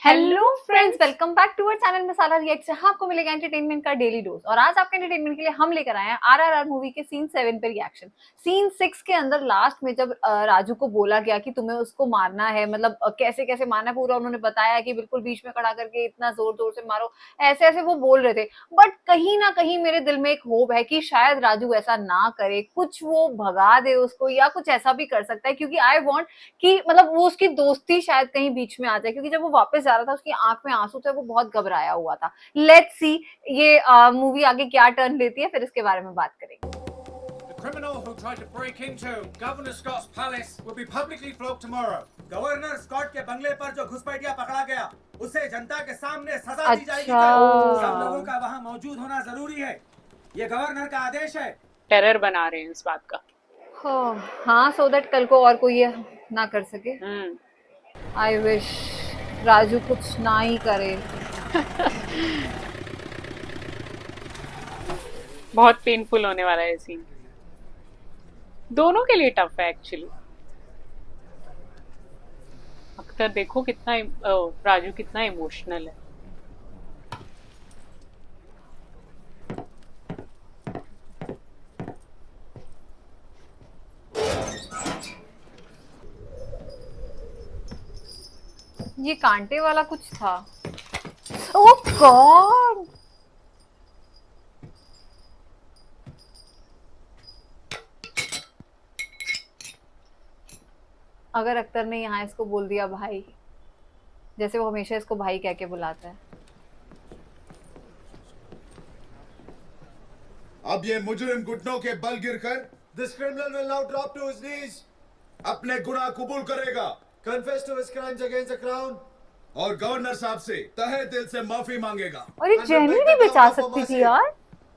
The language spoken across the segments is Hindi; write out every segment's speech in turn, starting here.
Hello friends, welcome back to our channel Masala react से आपको मिलेगा एंटरटेनमेंट का डेली डोज। और आज आपके एंटरटेनमेंट के लिए हम लेकर आए हैं आरआरआर मूवी के सीन 7 पे रिएक्शन। सीन 6 के अंदर लास्ट में जब राजू को बोला गया कि तुम्हें उसको मारना है, मतलब कैसे कैसे मारना है पूरा उन्होंने बताया कि बिल्कुल बीच में खड़ा करके इतना जोर जोर से मारो, ऐसे ऐसे वो बोल रहे थे। बट कहीं ना कहीं मेरे दिल में एक होप है कि शायद राजू ऐसा ना करे, कुछ वो भगा दे उसको या कुछ ऐसा भी कर सकता है, क्योंकि आई वॉन्ट कि मतलब वो उसकी दोस्ती शायद कहीं बीच में आ जाए, क्योंकि जब वो वापस जा रहा था उसकी आंख में आंसू थे, वो बहुत घबराया हुआ था। लेट्स सी ये मूवी आगे क्या टर्न लेती है, फिर इसके बारे में बात करेंगे। The criminal who tried to break into Governor Scott's palace will be publicly flogged tomorrow. Governor Scott के बंगले पर जो घुसपैठिया पकड़ा गया, उसे जनता के सामने सजा दी जाएगी। सब लोगों का वहां मौजूद होना जरूरी है। ये गवर्नर का आदेश है। टेरर बना रहे हैं इस बात का। हाँ, सो दैट कल को और कोई ये ना कर सके। आई विश राजू कुछ ना ही करे। बहुत पेनफुल होने वाला है सीन, दोनों के लिए टफ है एक्चुअली। अख्तर देखो कितना राजू कितना इमोशनल है। ये कांटे वाला कुछ था। ओह गॉड, अगर अख्तर ने यहाँ इसको बोल दिया भाई, जैसे वो हमेशा इसको भाई कह के बुलाता है। अब ये मुजरिम घुटनों के बल गिरकर This criminal will now drop to his knees. अपने गुनाह कबूल करेगा, confess to his crimes against the crown, और गवर्नर साहब से तहे दिल से माफी मांगेगा। और ये जेनी नहीं बचा सकती थी यार।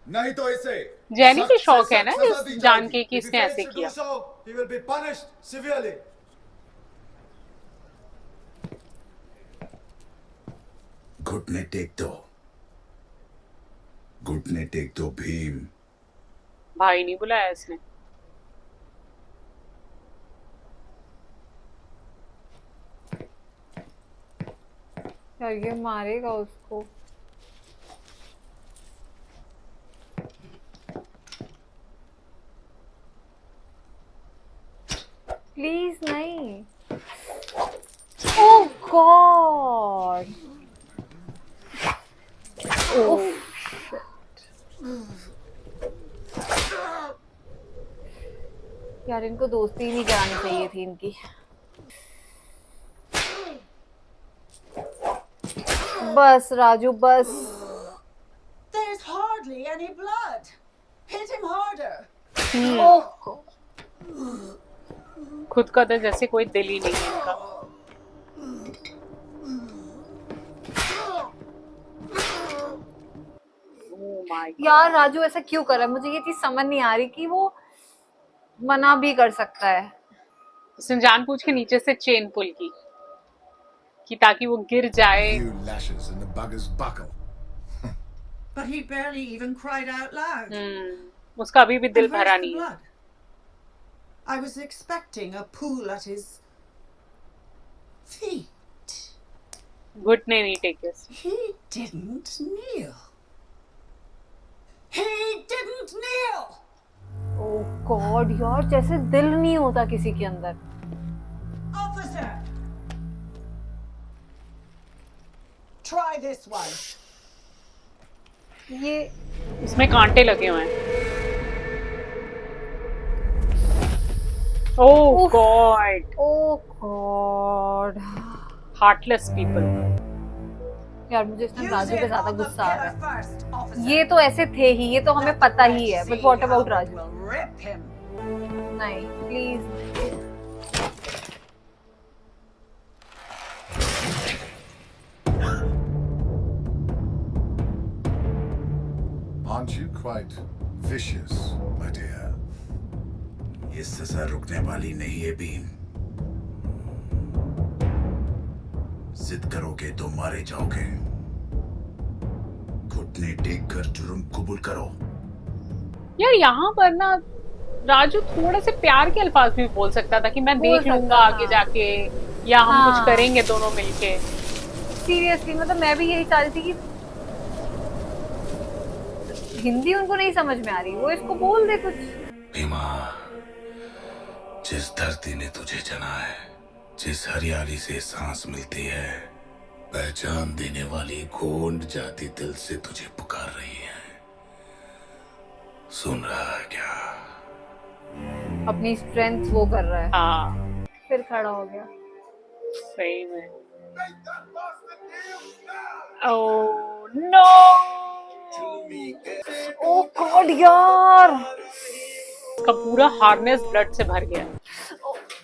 नहीं तो इसे जेनी की शौक है ना इस जान के कि इसने ऐसे किया। He will be punished severely. घुटने टेक दो, घुटने टेक दो भीम। भाई नहीं बुलाया इसने। यार ये मारेगा उसको। प्लीज नहीं। ओह गॉड, यार इनको दोस्ती ही नहीं करानी चाहिए थी इनकी। बस राजू बस। There's hardly any blood. Hit him harder. ओह खुद का तो जैसे कोई दिल ही नहीं है इनका। यार राजू ऐसा क्यों कर रहा है, मुझे ये चीज समझ नहीं आ रही कि वो मना भी कर सकता है। उसने जानबूझ के नीचे से चेन पुल की कि ताकि वो गिर जाए। But he barely even cried out loud. उसका अभी भी दिल And where's भरा the नहीं है। blood? I was expecting a pool at his feet. घुटने नहीं टेके। He didn't kneel. He didn't kneel. Oh God यार, जैसे दिल नहीं होता किसी के अंदर। Officer, try this one. ये इसमें कांटे लगे हुए हैं। ओह गॉड, ओह गॉड, हार्टलेस पीपल। यार मुझे इसमें Use राजू पे it ज्यादा on the गुस्सा आ रहा killer है। first, officer. ये तो ऐसे थे ही, ये तो हमें पता ही है, but what about Raju? We'll rip him. नहीं please. Aren't you quite vicious, my dear? ये सजा रुकने वाली नहीं है भीम। जिद करोगे तो मारे जाओगे। घुटने टेक कर जुर्म कबूल करो। यार यहाँ पर ना राजू थोड़ा से प्यार के अल्फाज भी बोल सकता था कि मैं देख लूंगा आगे जाके, या हम कुछ करेंगे दोनों मिलके। सीरियसली मतलब मैं भी यही चाह रही थी कि हिंदी उनको नहीं समझ में आ रही, वो इसको बोल दे कुछ। भीमा, जिस धरती ने तुझे जना है, जिस हरियाली से सांस मिलती है, पहचान देने वाली गोंड जाति दिल से तुझे पुकार रही है। सुन रहा है क्या? अपनी स्ट्रेंथ वो कर रहा है। हाँ फिर खड़ा हो गया। सही में। ओह नो, ओ गॉड यार, उसका पूरा हार्नेस ब्लड से भर गया।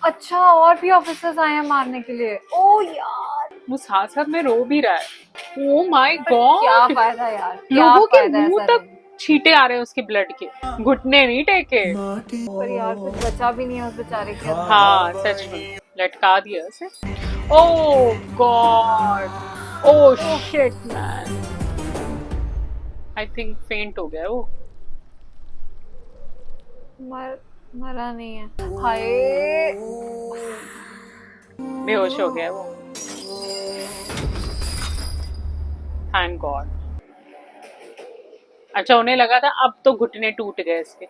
अच्छा और भी ऑफिसर्स आए हैं मारने के लिए। ओ यार, वो साथ साथ में रो भी रहा है। ओह माय पर क्या गॉड, फायदा यार, क्या लोगों के फायदा मुंह ऐसा तक छींटे आ रहे हैं उसके ब्लड के, घुटने नहीं टेके। पर यार कुछ बचा भी नहीं है उस बेचारे के। हाँ सच में लटका दिया उसे। Oh God, oh shit man, I think faint हो गया वो। मरा नहीं है, हाय। बेहोश हो गया वो, थैंक गॉड। अच्छा उन्हें लगा था अब तो घुटने टूट गए इसके।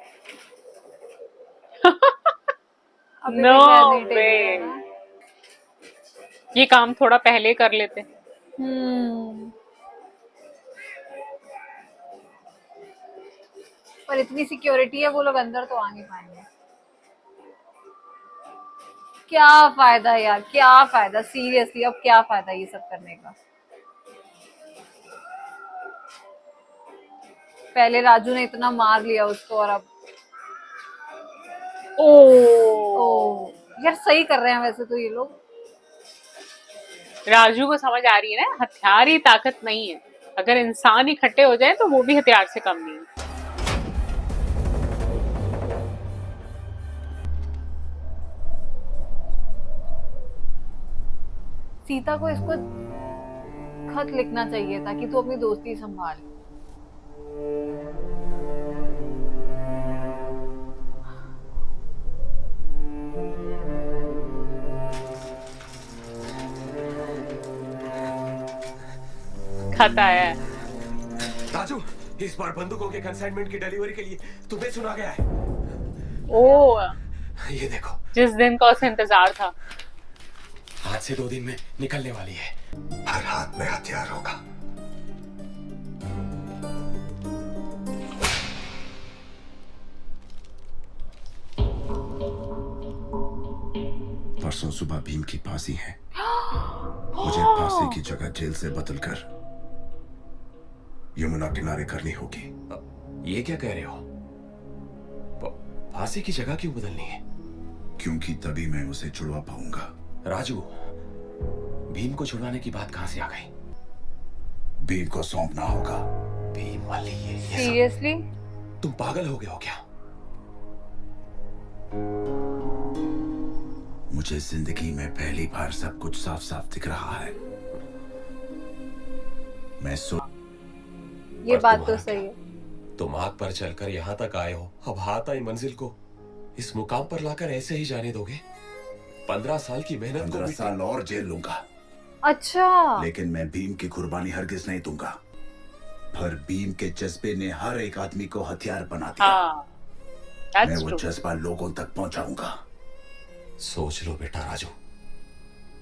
अभी नो भी शायद नहीं टेक वे, रहा है ना। ये काम थोड़ा पहले कर लेते। पर इतनी सिक्योरिटी है, वो लोग अंदर तो आ नहीं पाएंगे। क्या फायदा यार, क्या फायदा सीरियसली, अब क्या फायदा ये सब करने का। पहले राजू ने इतना मार लिया उसको और अब ओ यार सही कर रहे हैं वैसे तो ये लोग। राजू को समझ आ रही है ना, हथियार ही ताकत नहीं है, अगर इंसान इकट्ठे हो जाए तो वो भी हथियार से कम नहीं है। सीता को इसको खत लिखना चाहिए था कि तू अपनी दोस्ती संभाल। खत आया है। राजू, इस बार बंदूकों के कंसाइनमेंट की डिलीवरी के लिए तुम्हें चुना गया है। ओ ये देखो, जिस दिन का उसे इंतजार था। आज से 2 दिन में निकलने वाली है। हर हाथ में हथियार होगा। परसों सुबह भीम की फांसी है। मुझे फांसी की जगह जेल से बदलकर यमुना किनारे करनी होगी। ये क्या कह रहे हो? फांसी की जगह क्यों बदलनी है? क्योंकि तभी मैं उसे छुड़वा पाऊंगा। राजू, भीम को छुड़वाने की बात कहां से आ गई? भीम को सौंपना होगा। भीम वाली ये सब। सीरियसली तुम पागल हो गए हो क्या? मुझे जिंदगी में पहली बार सब कुछ साफ साफ दिख रहा है। मैं ये पर बात तो तुम्हारा सही है। तुम आग पर चलकर यहाँ तक आए हो, अब हाथ आई मंजिल को इस मुकाम पर लाकर ऐसे ही जाने दोगे? 15 साल की मेहनत को 15 साल और जेल लूंगा। अच्छा लेकिन मैं भीम की कुर्बानी हरगिज नहीं दूंगा। पर भीम के जज्बे ने हर एक आदमी को हथियार बना दिया। हाँ मैं that's वो true. जज्बा लोगों तक पहुंचाऊंगा। सोच लो बेटा राजू,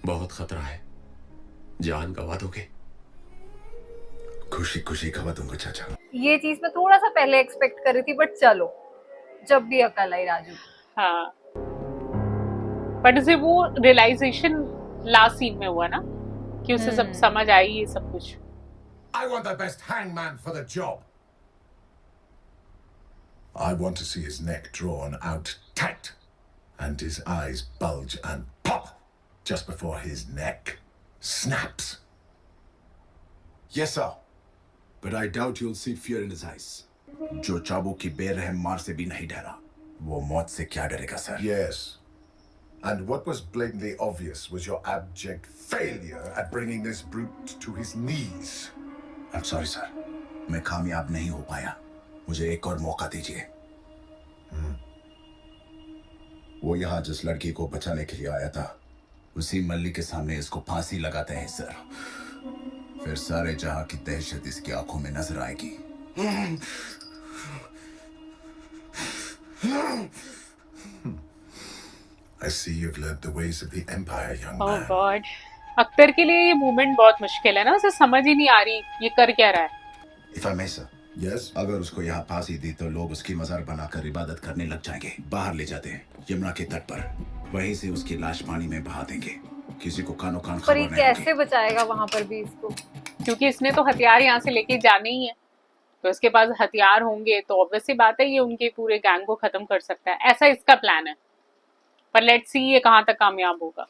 बहुत खतरा है, जान गवा दोगे। खुशी खुशी गवा दूंगा चाचा। ये चीज मैं थोड़ा सा पहले एक्सपेक्ट कर रही थी, बट चलो जब भी अकल आई राजू। हाँ बट उसे वो रियलाइजेशन लास्ट सीन में हुआ ना कि उसे सब समझ आई ये सब कुछ। I want the best hangman for the job. I want to see his neck drawn out tight and his eyes bulge and pop just before his neck snaps. Yes sir. But I doubt you'll see fear in his eyes. जो चाबुक की बेरहम मार से भी नहीं डरा, वो मौत से क्या डरेगा sir? Yes. And what was blatantly obvious was your abject failure at bringing this brute to his knees. I'm sorry sir. मैं कामयाब नहीं हो पाया। मुझे एक और मौका दीजिए। वो यहाँ जिस लड़की को बचाने के लिए आया था, उसी मल्ली के सामने इसको फांसी लगाते हैं सर। फिर सारे जहां की दहशत इसकी आंखों में नजर आएगी। I see you've learnt the ways of the Empire, young oh man. God, Akhtar के लिए ये मूवमेंट बहुत मुश्किल है ना, उसे समझ ही नहीं आ रही ये कर क्या रहा है। If I may, sir. Yes? अगर उसको यहाँ फांसी दी तो लोग उसकी मजार बनाकर इबादत करने लग जाएंगे। बाहर ले जाते हैं यमुना के तट पर, वहीं से उसकी लाश पानी में बहा देंगे। किसी को कानो कान पर खबर ये नहीं कैसे होगी। बचाएगा वहां पर भी इसको? क्योंकि इसने तो हथियार यहाँ से लेके जाने ही है, तो इसके पास हथियार होंगे तो ऑब्वियस सी बात है ये उनके पूरे गैंग को खत्म कर सकता है, ऐसा इसका प्लान है। पर लेट्स सी ये कहाँ तक कामयाब होगा।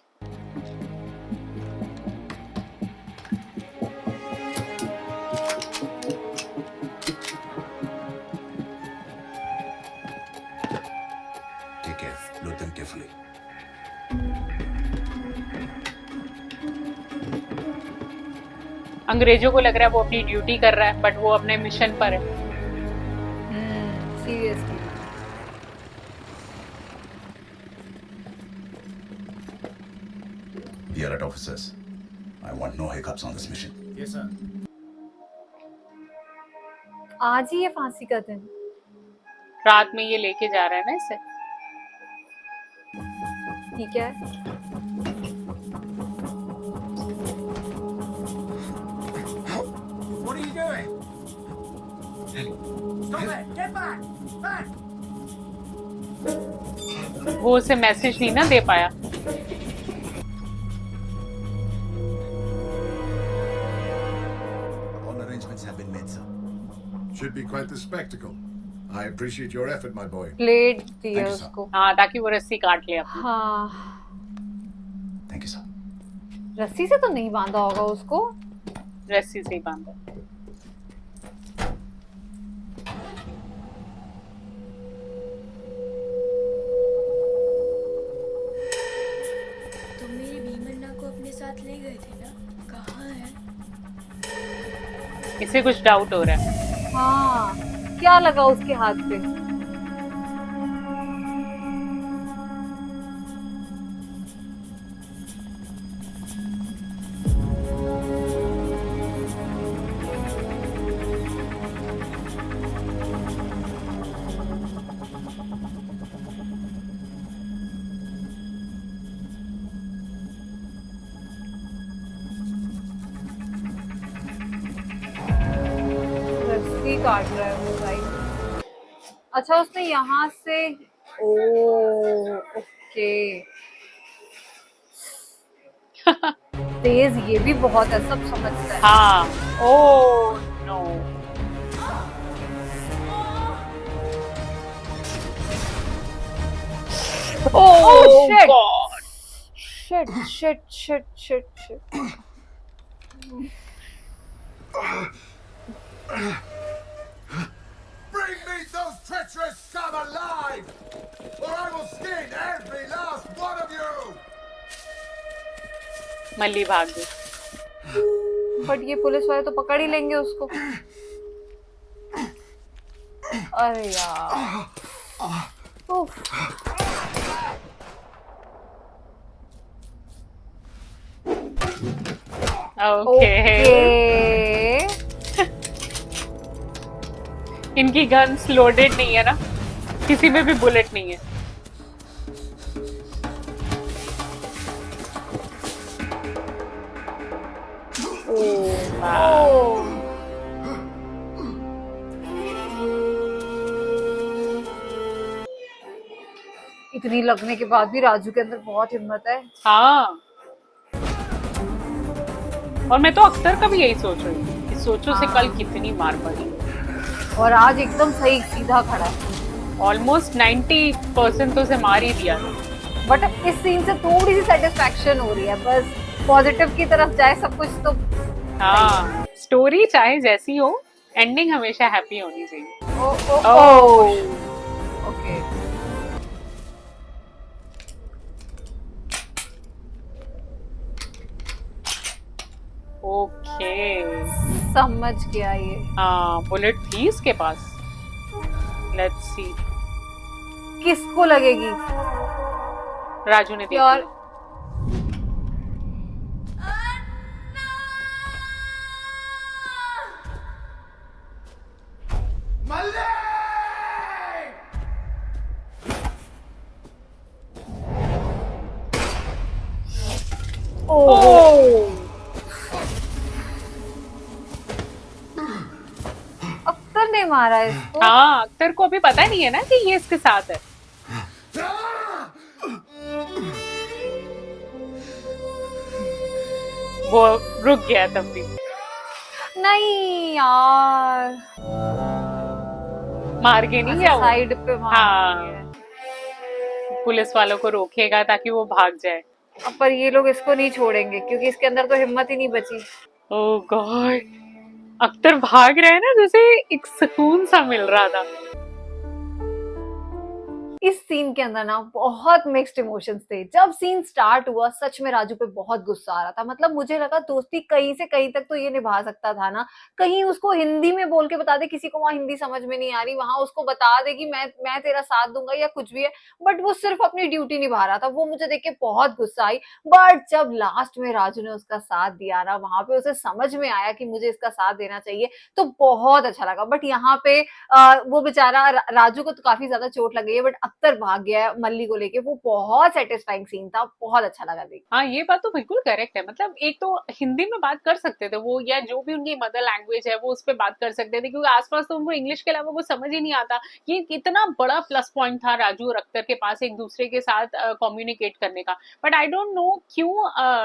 ठीक है, listen carefully. अंग्रेजों को लग रहा है वो अपनी ड्यूटी कर रहा है, बट वो अपने मिशन पर है। Seriously. The alert officers. I want no hiccups on this mission. Yes, sir. आज ही ये फांसी का दिन। रात में ये लेके जा रहा है ना इसे। ठीक है। What are you doing? Stop it! Get back! Back! वो उसे मैसेज नहीं ना दे पाया। All arrangements have been made, sir. Should be quite the spectacle. I appreciate your effort, my boy. Plate दिया Thank you, sir. उसको। हाँ, ताकि वो रस्सी काट ले अपनी। हाँ, Thank you, sir. रस्सी से तो नहीं बांधा होगा उसको। रस्सी से ही बांधा। तुम मेरी भीमन्ना को अपने साथ ले गए थे ना, कहाँ है? इसे कुछ डाउट हो रहा है। हाँ, क्या लगा उसके हाथ पे? रस्सी काट रहा है वो भाई। अच्छा, उसने यहाँ से, ओ ओके। तेज ये भी बहुत है, सब समझता है। हाँ, oh no. Oh, shit. God. Shit shit shit shit shit. Bring me those treacherous scum alive, or I will skin every last one of you! मल्ली भाग गई। बट ये पुलिस वाले तो पकड़ ही लेंगे उसको। अरे यार। उफ। ओके। इनकी गन्स लोडेड नहीं है ना, किसी में भी बुलेट नहीं है। इतनी लगने के बाद भी राजू के अंदर बहुत हिम्मत है। हाँ, और मैं तो अख्तर का भी यही सोच रही हूँ कि सोचो से कल कितनी मार पड़ी। और आज एकदम सही सीधा खड़ा है। ऑलमोस्ट 90% तो उसे मार ही दिया था। बट इस सीन से थोड़ी सी सेटिस्फेक्शन हो रही है, बस पॉजिटिव की तरफ जाए सब कुछ तो। हाँ, स्टोरी चाहे जैसी हो, एंडिंग हमेशा हैप्पी होनी चाहिए। ओके। ओके, समझ गया ये। हाँ, बुलेट थी इसके पास। लेट्स सी किसको लगेगी? राजू ने और देखी। ने मारा इसको? हाँ, अख्तर को अभी पता नहीं है ना कि ये इसके साथ है। वो रुक गया तब भी। नहीं यार, मार के नहीं गया वो। साइड पे मार हाँ। दिया। पुलिस वालों को रोकेगा ताकि वो भाग जाए। पर ये लोग इसको नहीं छोड़ेंगे क्योंकि इसके अंदर तो हिम्मत ही नहीं बची। ओह गॉड, अख्तर भाग रहे हैं ना, जैसे एक सुकून सा मिल रहा था। इस सीन के अंदर ना बहुत मिक्स्ड इमोशंस थे। जब सीन स्टार्ट हुआ सच में राजू पे बहुत गुस्सा आ रहा था। मतलब मुझे लगा दोस्ती कहीं से कहीं तक तो ये निभा सकता था ना, कहीं उसको हिंदी में बोल के बता दे, किसी को वहां हिंदी समझ में नहीं आ रही, वहां उसको बता दे कि मैं तेरा साथ दूंगा या कुछ भी है, बट वो सिर्फ अपनी ड्यूटी निभा रहा था। वो मुझे देख के बहुत गुस्सा आई। बट जब लास्ट में राजू ने उसका साथ दिया ना, वहां पे उसे समझ में आया कि मुझे इसका साथ देना चाहिए, तो बहुत अच्छा लगा। बट यहाँ पे वो बेचारा राजू को तो काफी ज्यादा चोट लग गई है, बट अख्तर भाग गया है मल्ली को लेके। वो बहुत सेटिस्फाइंग सीन था, बहुत अच्छा लगा देख। हाँ, ये बात तो बिल्कुल करेक्ट है। मतलब एक तो हिंदी में बात कर सकते थे वो, या जो भी उनकी मदर लैंग्वेज है वो उस पर बात कर सकते थे, क्योंकि आसपास तो उनको इंग्लिश के अलावा वो समझ ही नहीं आता। ये कितना बड़ा प्लस पॉइंट था राजू और अख्तर के पास एक दूसरे के साथ कम्युनिकेट करने का। बट आई डोंट नो क्यों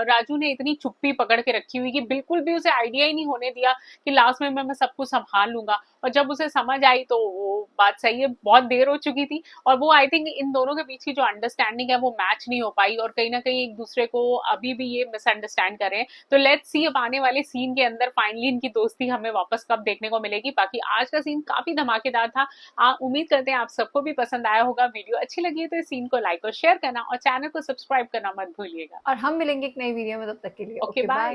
राजू ने इतनी चुप्पी पकड़ के रखी हुई कि बिल्कुल भी उसे आइडिया ही नहीं होने दिया कि लास्ट में मैं सब कुछ संभाल लूंगा। और जब उसे समझ आई तो वो बात सही है, बहुत देर हो चुकी थी। और वो आई थिंक इन दोनों के बीच की जो अंडरस्टैंडिंग है वो मैच नहीं हो पाई, और कहीं ना कहीं एक दूसरे को अभी भी ये मिसअंडरस्टैंड कर रहे हैं। तो लेट्स सी अब आने वाले सीन के अंदर फाइनली इनकी दोस्ती हमें वापस कब देखने को मिलेगी। बाकी आज का सीन काफी धमाकेदार था। उम्मीद करते हैं आप सबको भी पसंद आया होगा। वीडियो अच्छी लगी है तो इस सीन को लाइक और शेयर करना और चैनल को सब्सक्राइब करना मत भूलिएगा। और हम मिलेंगे एक नई वीडियो में, तब तक के लिए ओके, बाय।